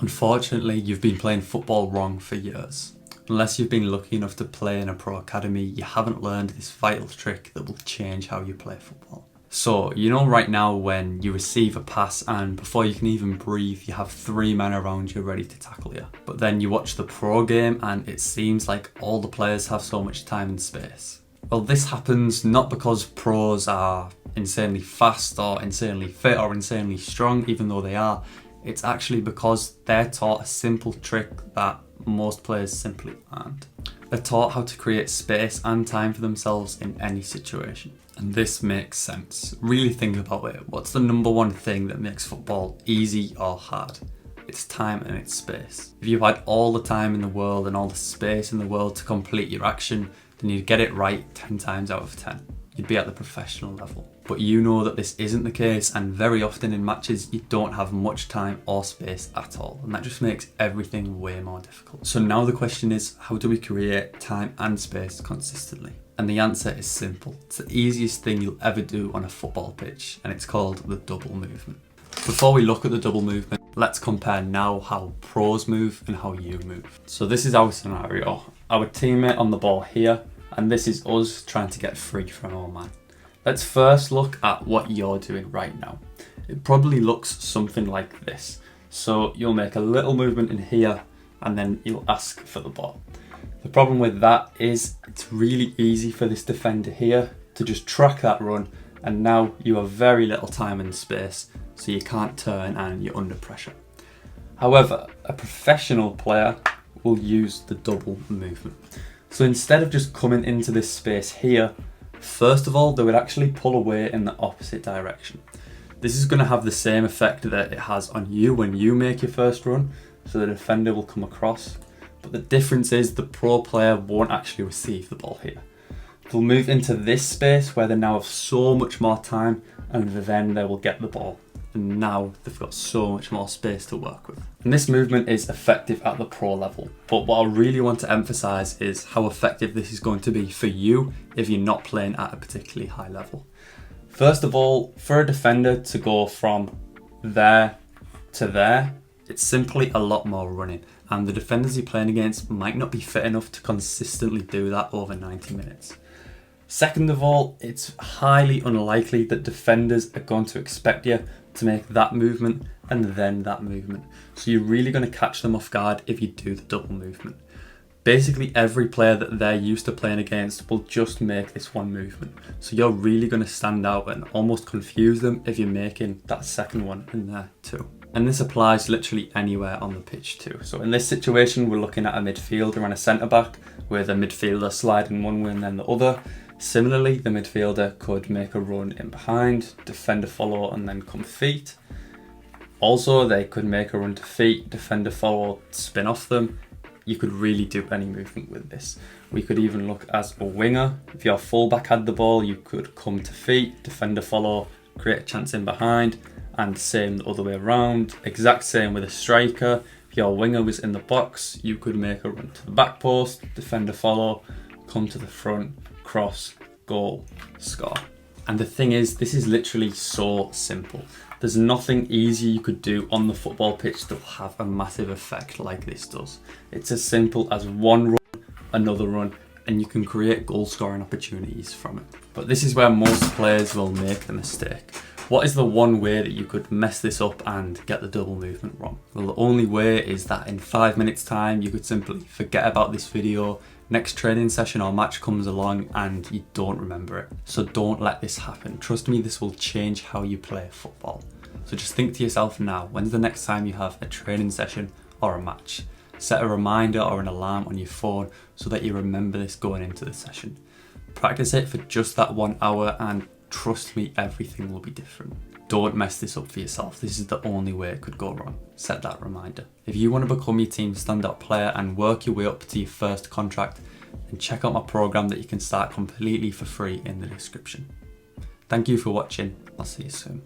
Unfortunately, you've been playing football wrong for years. Unless you've been lucky enough to play in a pro academy, you haven't learned this vital trick that will change how you play football. So, you know right now when you receive a pass and before you can even breathe, you have 3 men around you ready to tackle you. But then you watch the pro game and it seems like all the players have so much time and space. Well, this happens not because pros are insanely fast or insanely fit or insanely strong, even though they are. It's actually because they're taught a simple trick that most players simply aren't. They're taught how to create space and time for themselves in any situation. And this makes sense. Really think about it. What's the number one thing that makes football easy or hard? It's time and it's space. If you had all the time in the world and all the space in the world to complete your action, then you'd get it right 10 times out of 10. You'd be at the professional level. But you know that this isn't the case, and very often in matches you don't have much time or space at all, and that just makes everything way more difficult. So now the question is, how do we create time and space consistently? And the answer is simple. It's the easiest thing you'll ever do on a football pitch, and it's called the double movement. Before we look at the double movement, let's compare now how pros move and how you move. So this is our scenario. Our teammate on the ball here, and this is us trying to get free from our man. Let's first look at what you're doing right now. It probably looks something like this. So you'll make a little movement in here and then you'll ask for the ball. The problem with that is it's really easy for this defender here to just track that run, and now you have very little time and space, so you can't turn and you're under pressure. However, a professional player will use the double movement. So instead of just coming into this space here, first of all, they would actually pull away in the opposite direction. This is going to have the same effect that it has on you when you make your first run, so the defender will come across. But the difference is the pro player won't actually receive the ball here. They'll move into this space where they now have so much more time, and then they will get the ball. And now they've got so much more space to work with. And this movement is effective at the pro level. But what I really want to emphasize is how effective this is going to be for you if you're not playing at a particularly high level. First of all, for a defender to go from there to there, it's simply a lot more running. And the defenders you're playing against might not be fit enough to consistently do that over 90 minutes. Second of all, it's highly unlikely that defenders are going to expect you to make that movement and then that movement. So you're really going to catch them off guard if you do the double movement. Basically every player that they're used to playing against will just make this one movement. So you're really going to stand out and almost confuse them if you're making that second one in there too. And this applies literally anywhere on the pitch too. So in this situation, we're looking at a midfielder and a centre back, with a midfielder sliding one way and then the other. Similarly, the midfielder could make a run in behind, defender follow and then come feet. Also, they could make a run to feet, defender follow, spin off them. You could really do any movement with this. We could even look as a winger. If your fullback had the ball, you could come to feet, defender follow, create a chance in behind, and same the other way around. Exact same with a striker. If your winger was in the box, you could make a run to the back post, defender follow, come to the front, cross, goal, score. And the thing is, this is literally so simple. There's nothing easy you could do on the football pitch that will have a massive effect like this does. It's as simple as one run, another run, and you can create goal scoring opportunities from it. But this is where most players will make the mistake. What is the one way that you could mess this up and get the double movement wrong? Well, the only way is that in 5 minutes time, you could simply forget about this video. Next training session or match comes along and you don't remember it. So don't let this happen. Trust me, this will change how you play football. So just think to yourself now, when's the next time you have a training session or a match? Set a reminder or an alarm on your phone so that you remember this going into the session. Practice it for just that 1 hour and trust me, everything will be different. Don't mess this up for yourself. This is the only way it could go wrong. Set that reminder. If you want to become your team's standout player and work your way up to your first contract, then check out my program that you can start completely for free in the description. Thank you for watching. I'll see you soon.